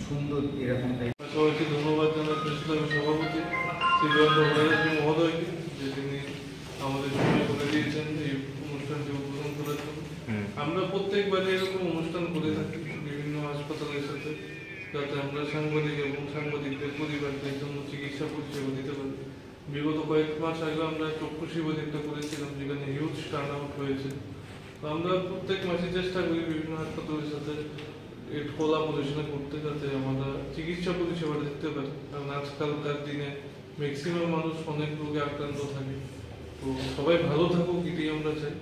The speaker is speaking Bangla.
সুন্দর এরকম টাইপ। সবাইকে ধন্যবাদ জানাই প্রেস ক্লাবের সভাপতি শ্রী জয়ন্ত ভট্টাচার্য মহোদয়কে, যে তিনি আমাদের সময় করে দিয়েছেন এই অনুষ্ঠানটি উদ্বোধন করার জন্য। আমরা প্রত্যেকবারে এরকম অনুষ্ঠান করে থাকি বিভিন্ন হাসপাতালের সাথে, যাতে আমরা সাংবাদিক এবং সাংবাদিকদের পরিবারদের জন্য চিকিৎসা পরিষেবা দিতে পারি। বিগত কয়েক মাস আগে আমরা চক্ষু শিবিরটা করেছিলাম, যেখানে হিউজ টার্ন আউট হয়েছে। তো আমরা প্রত্যেক মাসে চেষ্টা করি বিভিন্ন হাসপাতালের সাথে খোলা পরিচালনা করতে, যাতে আমরা চিকিৎসা পরিষেবা দিতে পারি। কারণ আজকালকার দিনে ম্যাক্সিমাম মানুষ অনেক রোগে আক্রান্ত থাকে। তো সবাই ভালো থাকুক, এটাই আমরা চাই।